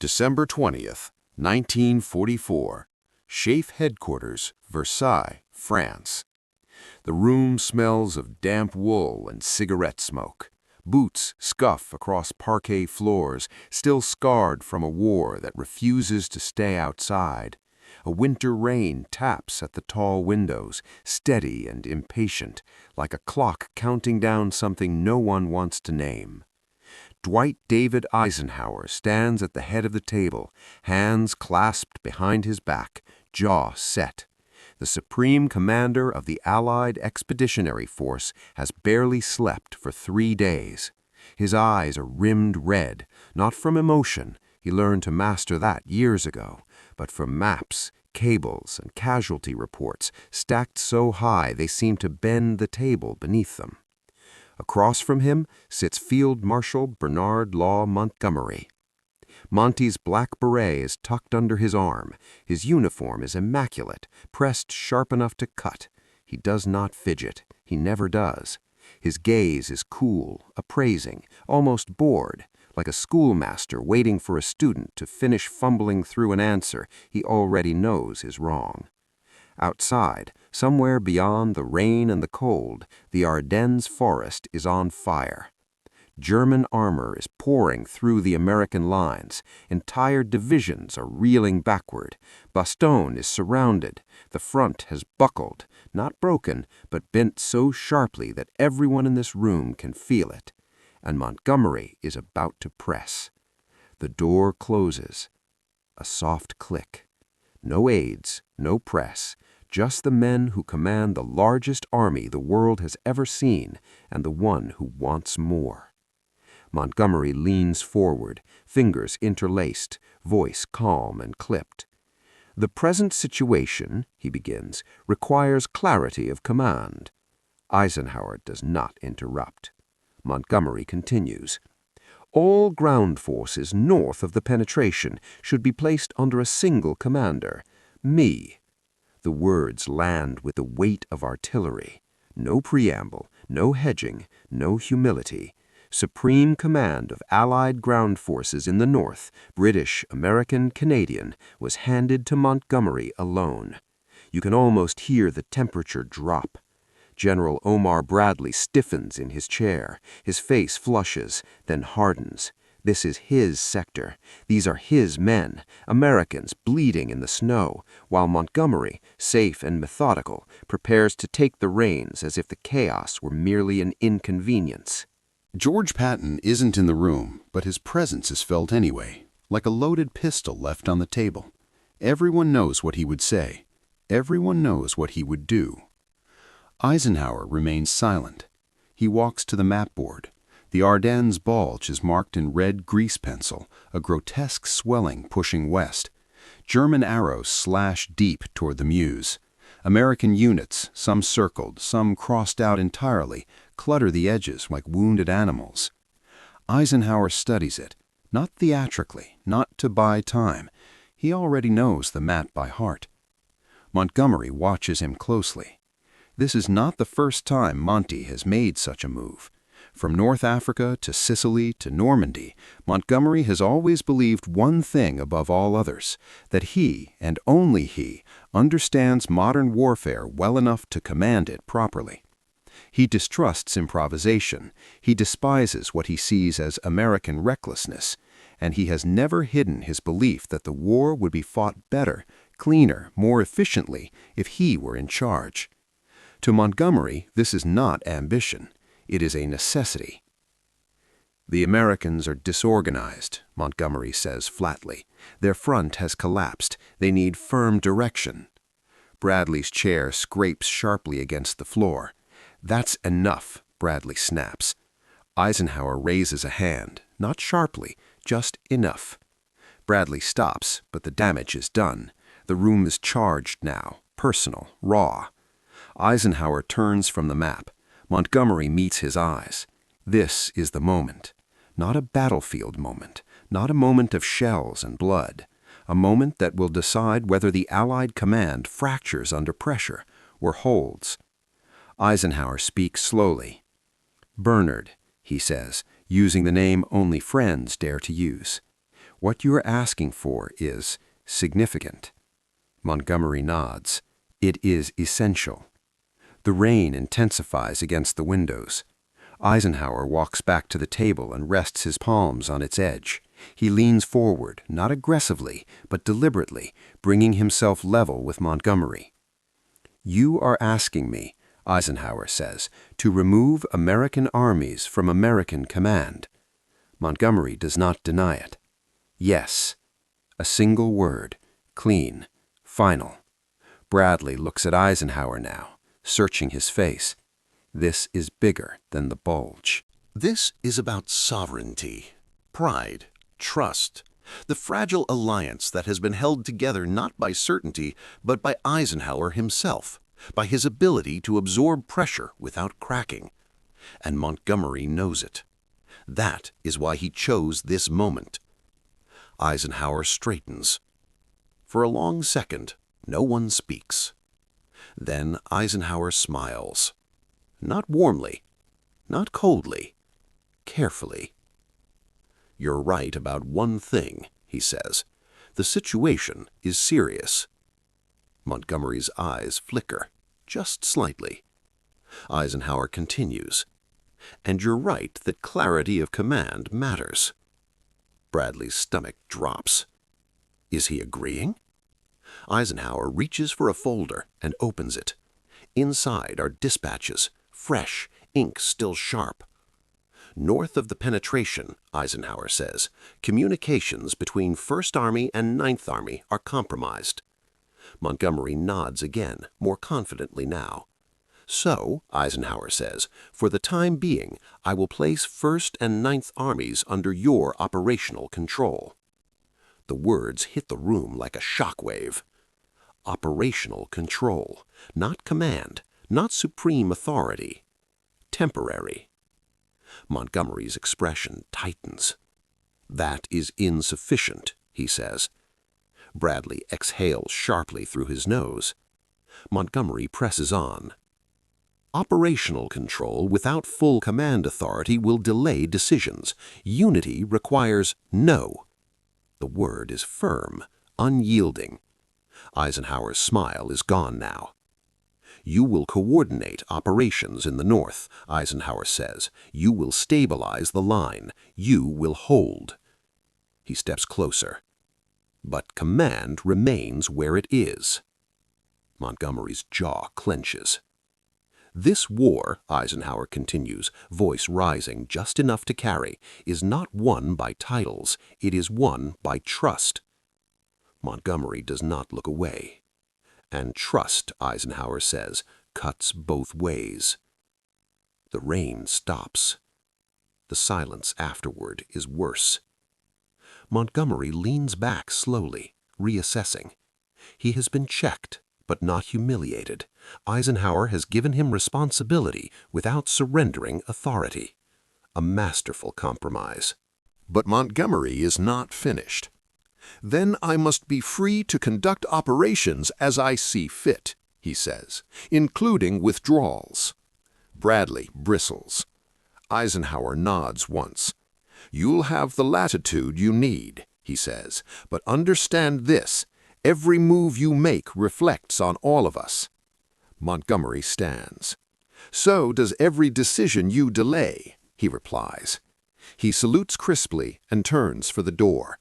December 20th, 1944. SHAEF Headquarters, Versailles, France. The room smells of damp wool and cigarette smoke. Boots scuff across parquet floors, still scarred from a war that refuses to stay outside. A winter rain taps at the tall windows, steady and impatient, like a clock counting down something no one wants to name. Dwight David Eisenhower stands at the head of the table, hands clasped behind his back, jaw set. The Supreme Commander of the Allied Expeditionary Force has barely slept for 3 days. His eyes are rimmed red, not from emotion, he learned to master that years ago, but from maps, cables, and casualty reports stacked so high they seem to bend the table beneath them. Across from him sits Field Marshal Bernard Montgomery. Monty's black beret is tucked under his arm. His uniform is immaculate, pressed sharp enough to cut. He does not fidget. He never does. His gaze is cool, appraising, almost bored, like a schoolmaster waiting for a student to finish fumbling through an answer he already knows is wrong. Outside, somewhere beyond the rain and the cold, the Ardennes forest is on fire. German armor is pouring through the American lines. Entire divisions are reeling backward. Bastogne is surrounded. The front has buckled, not broken, but bent so sharply that everyone in this room can feel it. And Montgomery is about to press. The door closes. A soft click. No aides, no press. Just the men who command the largest army the world has ever seen, and the one who wants more. Montgomery leans forward, fingers interlaced, voice calm and clipped. "The present situation," he begins, "requires clarity of command." Eisenhower does not interrupt. Montgomery continues. "All ground forces north of the penetration should be placed under a single commander, me." The words land with the weight of artillery. No preamble, no hedging, no humility. Supreme command of Allied ground forces in the North, British, American, Canadian, was handed to Montgomery alone. You can almost hear the temperature drop. General Omar Bradley stiffens in his chair. His face flushes, then hardens. This is his sector. These are his men, Americans bleeding in the snow, while Montgomery, safe and methodical, prepares to take the reins as if the chaos were merely an inconvenience. George Patton isn't in the room, but his presence is felt anyway, like a loaded pistol left on the table. Everyone knows what he would say. Everyone knows what he would do. Eisenhower remains silent. He walks to the map board. The Ardennes Bulge is marked in red grease pencil, a grotesque swelling pushing west. German arrows slash deep toward the Meuse. American units, some circled, some crossed out entirely, clutter the edges like wounded animals. Eisenhower studies it, not theatrically, not to buy time. He already knows the map by heart. Montgomery watches him closely. This is not the first time Monty has made such a move. From North Africa to Sicily to Normandy, Montgomery has always believed one thing above all others, that he, and only he, understands modern warfare well enough to command it properly. He distrusts improvisation. He despises what he sees as American recklessness, and he has never hidden his belief that the war would be fought better, cleaner, more efficiently if he were in charge. To Montgomery, this is not ambition. It is a necessity. "The Americans are disorganized," Montgomery says flatly. "Their front has collapsed. They need firm direction." Bradley's chair scrapes sharply against the floor. "That's enough," Bradley snaps. Eisenhower raises a hand, not sharply, just enough. Bradley stops, but the damage is done. The room is charged now, personal, raw. Eisenhower turns from the map. Montgomery meets his eyes. This is the moment. Not a battlefield moment, not a moment of shells and blood. A moment that will decide whether the Allied command fractures under pressure or holds. Eisenhower speaks slowly. "Bernard," he says, using the name only friends dare to use. What you're asking for is significant. Montgomery nods. It is essential. The rain intensifies against the windows. Eisenhower walks back to the table and rests his palms on its edge. He leans forward, not aggressively, but deliberately, bringing himself level with Montgomery. You are asking me, Eisenhower says, to remove American armies from American command. Montgomery does not deny it. Yes. A single word, clean, final. Bradley looks at Eisenhower now, searching his face. This is bigger than the Bulge. This is about sovereignty, pride, trust, the fragile alliance that has been held together not by certainty, but by Eisenhower himself, by his ability to absorb pressure without cracking. And Montgomery knows it. That is why he chose this moment. Eisenhower straightens. For a long second, no one speaks. Then Eisenhower smiles. Not warmly, not coldly, carefully. You're right about one thing, he says. The situation is serious. Montgomery's eyes flicker, just slightly. Eisenhower continues. And you're right that clarity of command matters. Bradley's stomach drops. Is he agreeing? Eisenhower reaches for a folder and opens it. Inside are dispatches, fresh, ink still sharp. North of the penetration, Eisenhower says, communications between 1st Army and 9th Army are compromised. Montgomery nods again, more confidently now. So, Eisenhower says, for the time being, I will place 1st and 9th Armies under your operational control. The words hit the room like a shockwave. Operational control, not command, not supreme authority. Temporary. Montgomery's expression tightens. That is insufficient, he says. Bradley exhales sharply through his nose. Montgomery presses on. Operational control without full command authority will delay decisions. Unity requires no. The word is firm, unyielding. Eisenhower's smile is gone now. You will coordinate operations in the north, Eisenhower says. You will stabilize the line. You will hold. He steps closer. But command remains where it is. Montgomery's jaw clenches. This war, Eisenhower continues, voice rising just enough to carry, is not won by titles. It is won by trust. Montgomery does not look away. And trust, Eisenhower says, cuts both ways. The rain stops. The silence afterward is worse. Montgomery leans back slowly, reassessing. He has been checked, but not humiliated. Eisenhower has given him responsibility without surrendering authority. A masterful compromise. But Montgomery is not finished. Then I must be free to conduct operations as I see fit, he says, including withdrawals. Bradley bristles. Eisenhower nods once. You'll have the latitude you need, he says, but understand this. Every move you make reflects on all of us. Montgomery stands. So does every decision you delay, he replies. He salutes crisply and turns for the door.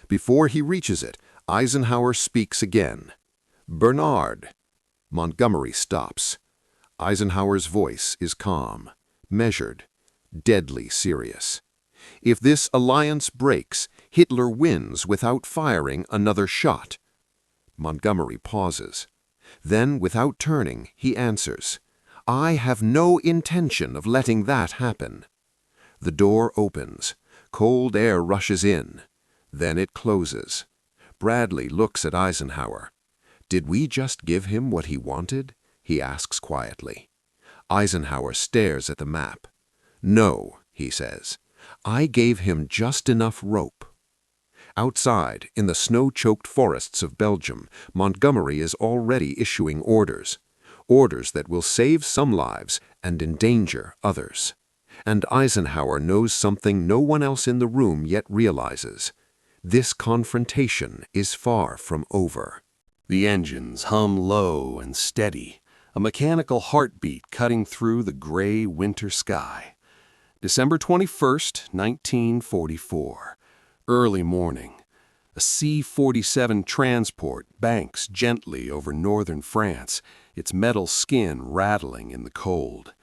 Before he reaches it, Eisenhower speaks again. Bernard. Montgomery stops. Eisenhower's voice is calm, measured, deadly serious. If this alliance breaks, Hitler wins without firing another shot. Montgomery pauses. Then, without turning, he answers, I have no intention of letting that happen. The door opens. Cold air rushes in. Then it closes. Bradley looks at Eisenhower. Did we just give him what he wanted? He asks quietly. Eisenhower stares at the map. No, he says. I gave him just enough rope. Outside, in the snow-choked forests of Belgium, Montgomery is already issuing orders. Orders that will save some lives and endanger others. And Eisenhower knows something no one else in the room yet realizes. This confrontation is far from over. The engines hum low and steady, a mechanical heartbeat cutting through the gray winter sky. December 21st, 1944. Early morning. A C-47 transport banks gently over northern France, its metal skin rattling in the cold.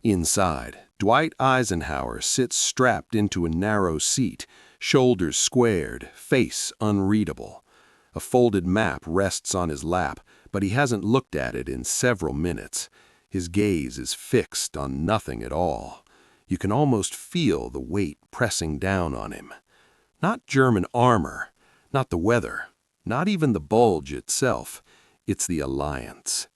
Inside, Dwight Eisenhower sits strapped into a narrow seat, shoulders squared, face unreadable. A folded map rests on his lap, but he hasn't looked at it in several minutes. His gaze is fixed on nothing at all. You can almost feel the weight pressing down on him. Not German armor, not the weather, not even the Bulge itself. It's the alliance.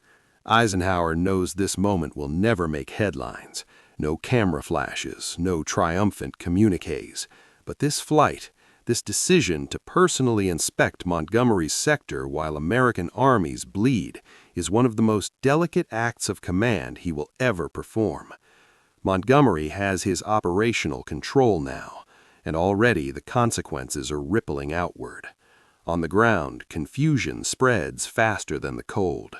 Eisenhower knows this moment will never make headlines. No camera flashes, no triumphant communiques. But this flight, this decision to personally inspect Montgomery's sector while American armies bleed, is one of the most delicate acts of command he will ever perform. Montgomery has his operational control now, and already the consequences are rippling outward. On the ground, confusion spreads faster than the cold.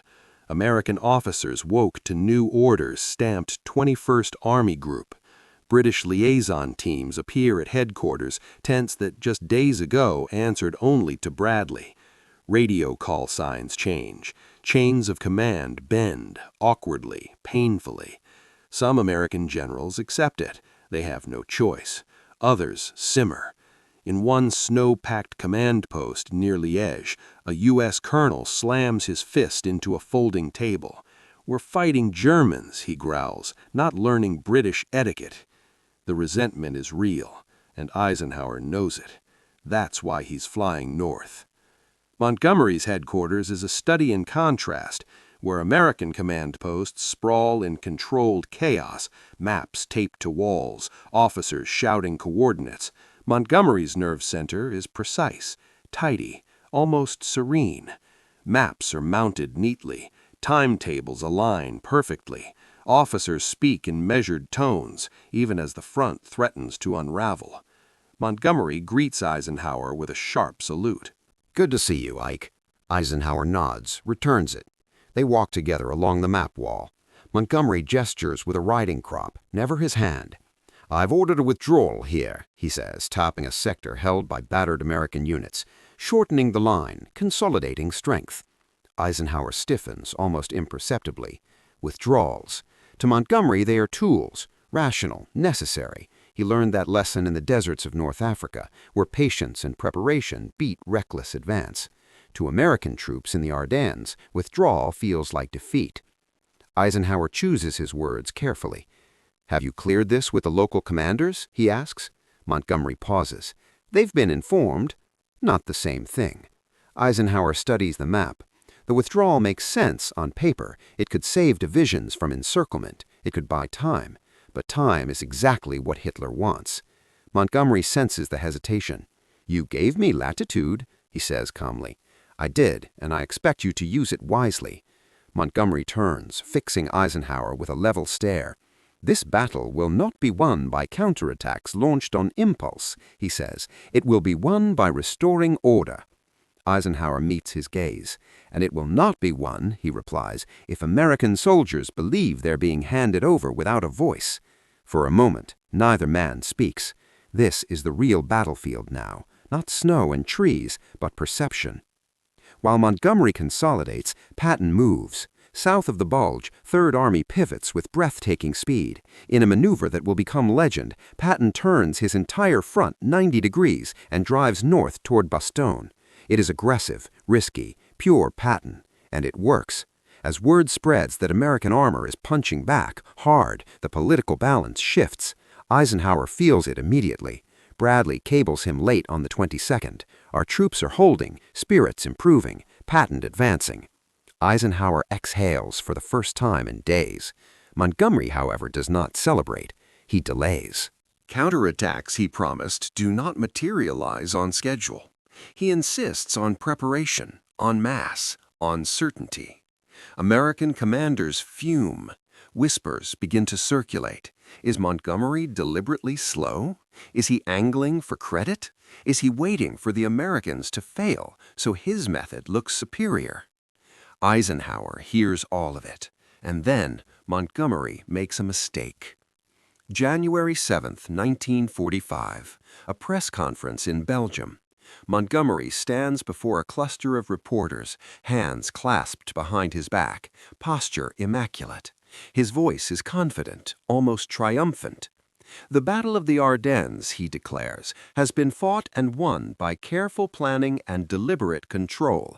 American officers woke to new orders stamped 21st Army Group. British liaison teams appear at headquarters, tents that just days ago answered only to Bradley. Radio call signs change. Chains of command bend, awkwardly, painfully. Some American generals accept it. They have no choice. Others simmer. In one snow-packed command post near Liège, a U.S. colonel slams his fist into a folding table. "We're fighting Germans," he growls, "not learning British etiquette." The resentment is real, and Eisenhower knows it. That's why he's flying north. Montgomery's headquarters is a study in contrast, where American command posts sprawl in controlled chaos, maps taped to walls, officers shouting coordinates. Montgomery's nerve center is precise, tidy, almost serene. Maps are mounted neatly, timetables align perfectly. Officers speak in measured tones, even as the front threatens to unravel. Montgomery greets Eisenhower with a sharp salute. "Good to see you, Ike." Eisenhower nods, returns it. They walk together along the map wall. Montgomery gestures with a riding crop, never his hand. "I've ordered a withdrawal here," he says, tapping a sector held by battered American units, shortening the line, consolidating strength. Eisenhower stiffens almost imperceptibly. Withdrawals. To Montgomery they are tools, rational, necessary. He learned that lesson in the deserts of North Africa, where patience and preparation beat reckless advance. To American troops in the Ardennes, withdrawal feels like defeat. Eisenhower chooses his words carefully. "Have you cleared this with the local commanders?" he asks. Montgomery pauses. "They've been informed." Not the same thing. Eisenhower studies the map. The withdrawal makes sense on paper. It could save divisions from encirclement. It could buy time. But time is exactly what Hitler wants. Montgomery senses the hesitation. "You gave me latitude," he says calmly. "I did, and I expect you to use it wisely." Montgomery turns, fixing Eisenhower with a level stare. "This battle will not be won by counterattacks launched on impulse," he says. "It will be won by restoring order." Eisenhower meets his gaze. "And it will not be won," he replies, "if American soldiers believe they're being handed over without a voice." For a moment, neither man speaks. This is the real battlefield now, not snow and trees, but perception. While Montgomery consolidates, Patton moves. South of the Bulge, Third Army pivots with breathtaking speed. In a maneuver that will become legend, Patton turns his entire front 90 degrees and drives north toward Bastogne. It is aggressive, risky, pure Patton, and it works. As word spreads that American armor is punching back, hard, the political balance shifts. Eisenhower feels it immediately. Bradley cables him late on the 22nd. Our troops are holding, spirits improving, Patton advancing. Eisenhower exhales for the first time in days. Montgomery, however, does not celebrate. He delays. Counterattacks he promised do not materialize on schedule. He insists on preparation, on mass, on certainty. American commanders fume. Whispers begin to circulate. Is Montgomery deliberately slow? Is he angling for credit? Is he waiting for the Americans to fail so his method looks superior? Eisenhower hears all of it, and then Montgomery makes a mistake. January 7, 1945, a press conference in Belgium. Montgomery stands before a cluster of reporters, hands clasped behind his back, posture immaculate. His voice is confident, almost triumphant. The Battle of the Ardennes, he declares, has been fought and won by careful planning and deliberate control.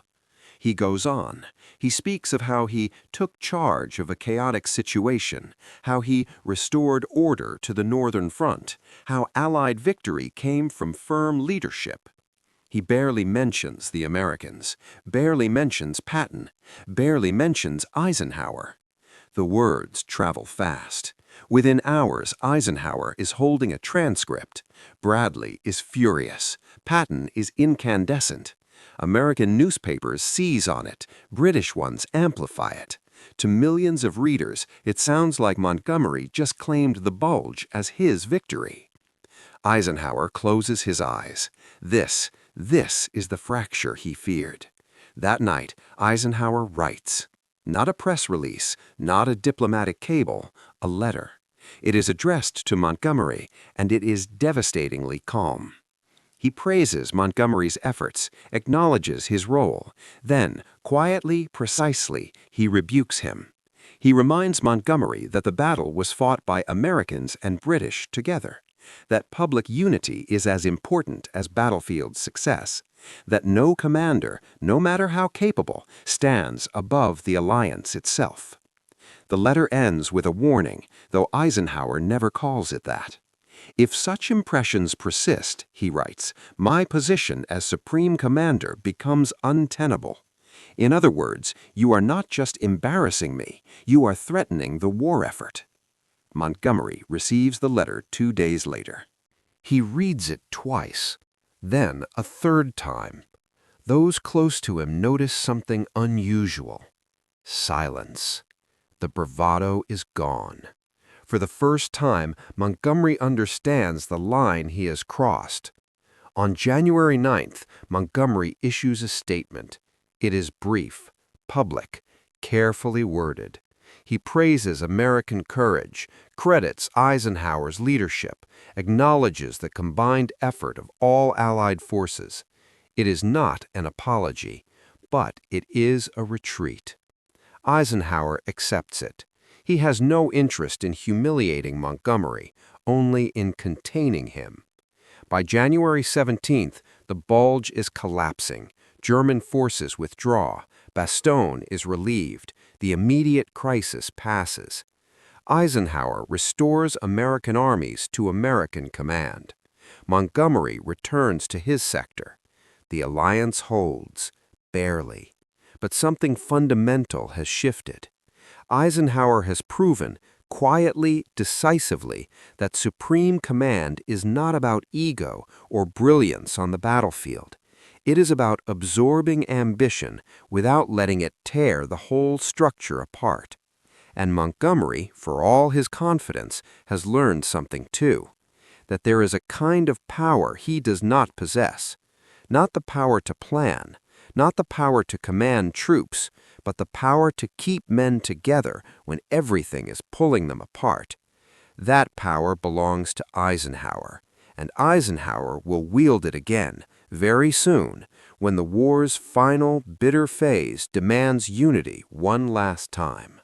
He goes on. He speaks of how he took charge of a chaotic situation, how he restored order to the Northern Front, how Allied victory came from firm leadership. He barely mentions the Americans, barely mentions Patton, barely mentions Eisenhower. The words travel fast. Within hours, Eisenhower is holding a transcript. Bradley is furious. Patton is incandescent. American newspapers seize on it. British ones amplify it. To millions of readers, it sounds like Montgomery just claimed the Bulge as his victory. Eisenhower closes his eyes. This is the fracture he feared. That night, Eisenhower writes. Not a press release, not a diplomatic cable, a letter. It is addressed to Montgomery, and it is devastatingly calm. He praises Montgomery's efforts, acknowledges his role. Then, quietly, precisely, he rebukes him. He reminds Montgomery that the battle was fought by Americans and British together, that public unity is as important as battlefield success, that no commander, no matter how capable, stands above the alliance itself. The letter ends with a warning, though Eisenhower never calls it that. If such impressions persist, he writes, my position as Supreme Commander becomes untenable. In other words, you are not just embarrassing me, you are threatening the war effort. Montgomery receives the letter 2 days later. He reads it twice, then a third time. Those close to him notice something unusual. Silence. The bravado is gone. For the first time, Montgomery understands the line he has crossed. On January 9th, Montgomery issues a statement. It is brief, public, carefully worded. He praises American courage, credits Eisenhower's leadership, acknowledges the combined effort of all Allied forces. It is not an apology, but it is a retreat. Eisenhower accepts it. He has no interest in humiliating Montgomery, only in containing him. By January 17th, the Bulge is collapsing. German forces withdraw. Bastogne is relieved. The immediate crisis passes. Eisenhower restores American armies to American command. Montgomery returns to his sector. The alliance holds, barely. But something fundamental has shifted. Eisenhower has proven, quietly, decisively, that supreme command is not about ego or brilliance on the battlefield. It is about absorbing ambition without letting it tear the whole structure apart. And Montgomery, for all his confidence, has learned something too, that there is a kind of power he does not possess, not the power to plan, not the power to command troops, but the power to keep men together when everything is pulling them apart. That power belongs to Eisenhower, and Eisenhower will wield it again, very soon, when the war's final, bitter phase demands unity one last time.